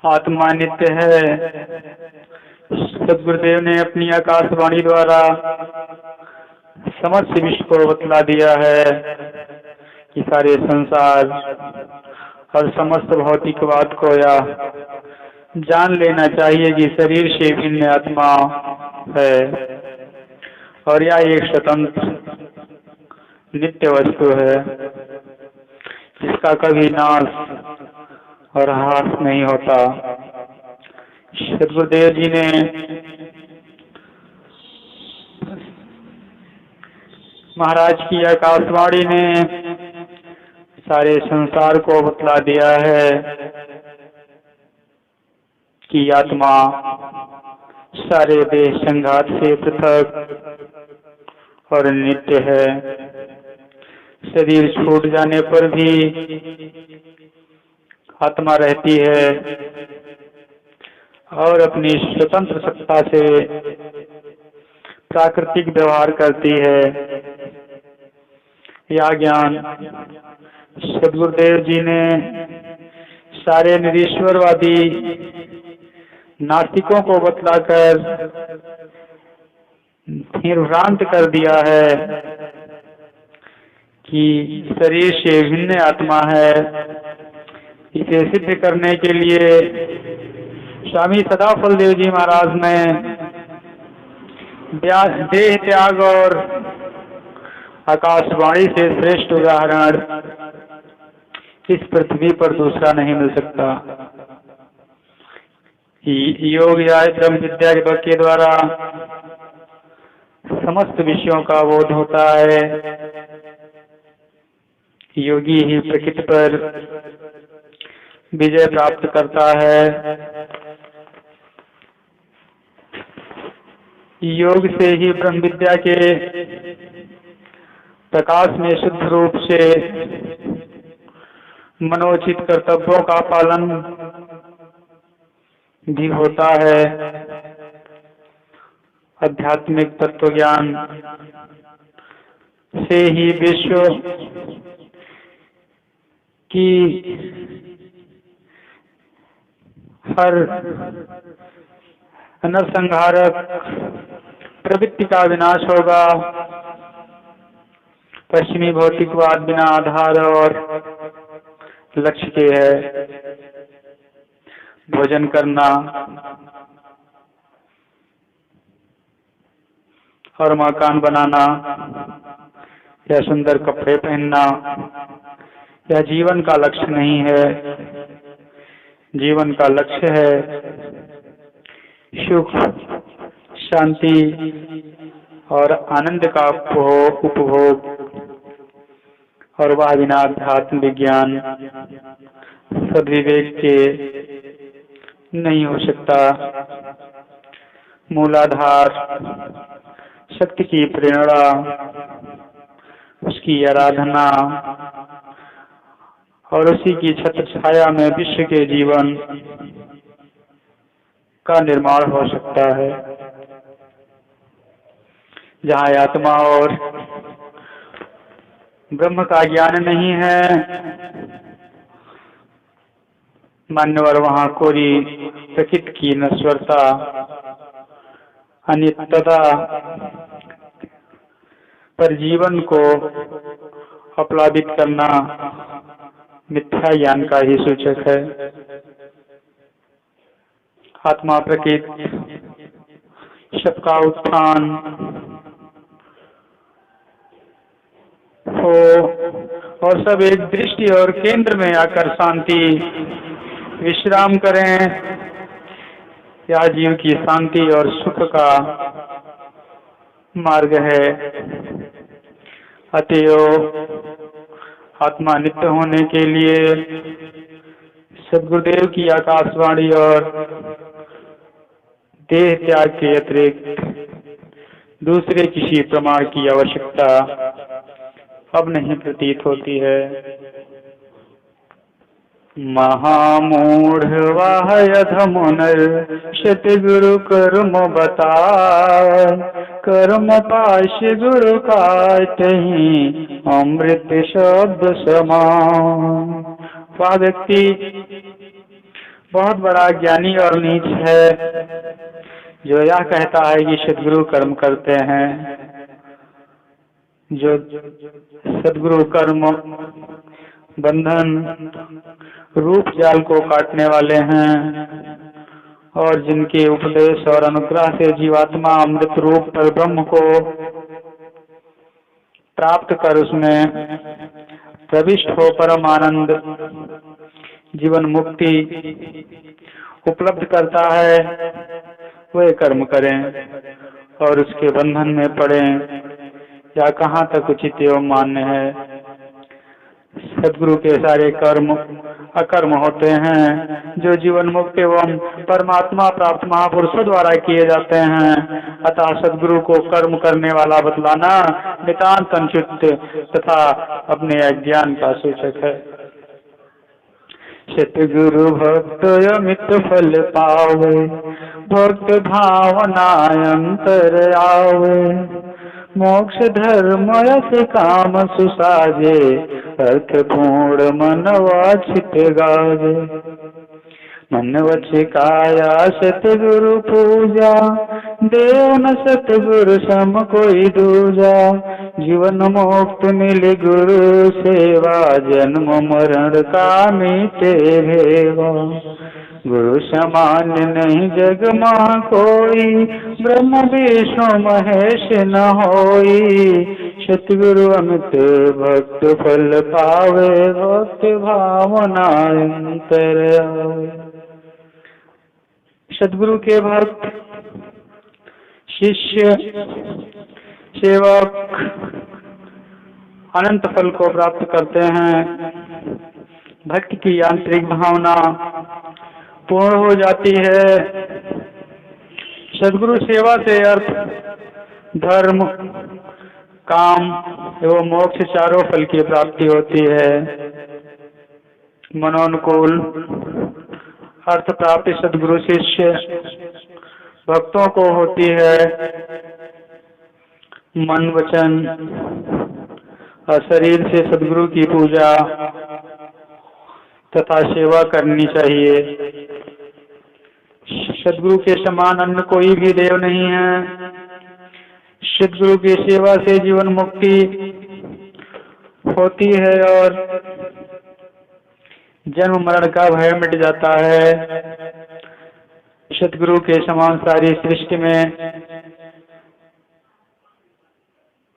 आत्मा नित्य है। सदगुरुदेव ने अपनी आकाशवाणी द्वारा समस्त विश्व को बतला दिया है कि सारे संसार और समस्त भौतिकवाद को यह जान लेना चाहिए कि शरीर से भिन्न आत्मा है और यह एक स्वतंत्र नित्य वस्तु है जिसका कभी नाश और ह्रास नहीं होता। सदगुरुदेव जी ने महाराज की आकाशवाणी ने सारे संसार को बतला दिया है कि आत्मा सारे देह संघात से पृथक और नित्य है। शरीर छूट जाने पर भी आत्मा रहती है और अपनी स्वतंत्र सत्ता से प्राकृतिक व्यवहार करती है। यह ज्ञान सदगुरुदेव जी ने सारे निरीश्वरवादी नास्तिकों को बतलाकर निर्भ्रांत कर दिया है कि शरीर से भिन्न आत्मा है। इसे सिद्ध करने के लिए स्वामी सदाफलदेव जी महाराज ने देह त्याग और आकाशवाणी से श्रेष्ठ उदाहरण इस पृथ्वी पर दूसरा नहीं मिल सकता। योग या ब्रह्म विद्या के द्वारा समस्त विषयों का बोध होता है। योगी ही प्रकृति पर विजय प्राप्त करता है। योग से ही ब्रह्म विद्या के प्रकाश में शुद्ध रूप से मनोचित कर्तव्यों का पालन भी होता है। आध्यात्मिक तत्व ज्ञान से ही विश्व की हर नरसंहारक प्रवृत्ति का विनाश होगा। पश्चिमी भौतिकवाद बिना आधार और लक्ष्य के है। भोजन करना और मकान बनाना या सुंदर कपड़े पहनना यह जीवन का लक्ष्य नहीं है। जीवन का लक्ष्य है सुख, शांति और आनंद का उपभोग और वह बिना अध्यात्म विज्ञान सद्विवेक के नहीं हो सकता। मूलाधार शक्ति की प्रेरणा, उसकी आराधना और उसी की छत्र छाया में विश्व के जीवन का निर्माण हो सकता है। जहाँ आत्मा और ब्रह्म का ज्ञान नहीं है मान्यवर, वहाँ कोई प्रकृति की नश्वरता, अनित्यता पर जीवन को अपलादित करना मिथ्या ज्ञान का ही सूचक है। आत्मा प्रकृति सबका उत्थान हो और सब एक दृष्टि और केंद्र में आकर शांति विश्राम करें। यह जीव की शांति और सुख का मार्ग है। अतएव आत्मा नित्य होने के लिए सदगुरुदेव की आकाशवाणी और देह त्याग के अतिरिक्त दूसरे किसी प्रमाण की आवश्यकता अब नहीं प्रतीत होती है। महामूढ़ वाह अधमुनर शत गुरु कर्म बताए, कर्म पाश गुरु काटहि अमृत शब्द समान। वह व्यक्ति बहुत बड़ा ज्ञानी और नीच है जो यह कहता है कि सदगुरु कर्म करते हैं। जो सदगुरु कर्म बंधन रूप जाल को काटने वाले हैं और जिनके उपदेश और अनुग्रह से जीवात्मा अमृत रूप पर ब्रह्म को प्राप्त कर उसमें प्रविष्ट हो परम आनंद जीवन मुक्ति उपलब्ध करता है, वे कर्म करें और उसके बंधन में पड़े या कहाँ तक उचित एवं मान्य है। सदगुरु के सारे कर्म अकर्म होते हैं जो जीवन मुक्त एवं परमात्मा प्राप्त महापुरुषों द्वारा किए जाते हैं। अतः सदगुरु को कर्म करने वाला बतलाना नितांत अनुचित तथा अपने अज्ञान का सूचक है। सतगुरु भक्त अमित फल पावे, भक्त भावना अंतर आवे, मोक्ष धर्म यश काम सुसाजे, अर्थ पूर्ण मन वाचित गाजे। मन वच काया सतगुरु पूजा, देव न सतगुरु सम कोई दूजा। जीवन मुक्त मिले गुरु सेवा, जन्म मरण का मीटे भेवा। गुरु समान नहीं जग मां कोई, ब्रह्म विष्णु महेश न होई। सतगुरु अमित भक्त फल पावे, भक्त भावना अंतर आवे। सदगुरु के भक्त शिष्य सेवक अनंत फल को प्राप्त करते हैं। भक्ति की आंतरिक भावना पूर्ण हो जाती है। सदगुरु सेवा से अर्थ धर्म काम एवं मोक्ष चारों फल की प्राप्ति होती है। मनोनुकूल अर्थ प्राप्ति सदगुरु शिष्य भक्तों को होती है। मन वचन और शरीर से सदगुरु की पूजा तथा सेवा करनी चाहिए। सदगुरु के समान अन्य कोई भी देव नहीं है। सदगुरु की सेवा से जीवन मुक्ति होती है और जन्म मरण का भय मिट जाता है। सदगुरु के समान सारी सृष्टि में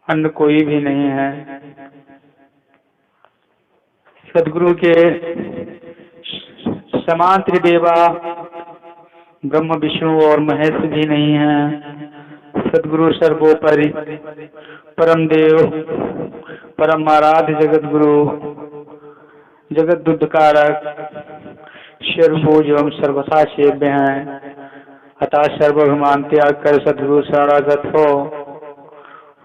अन्य कोई भी नहीं है। सदगुरु के समान त्रिदेवा ब्रह्म विष्णु और महेश भी नहीं है। सदगुरु सर्वोपरि परम देव परम आराध्य जगत गुरु जगत दुद्धकारक सर्वभूज एवं सर्वथा सेव्य हैं। अतः सर्वाभिमान त्याग कर सदगुरु शरणागत हो,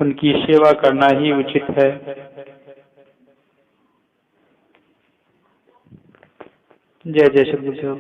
उनकी सेवा करना ही उचित है। जय जय सदगुरु।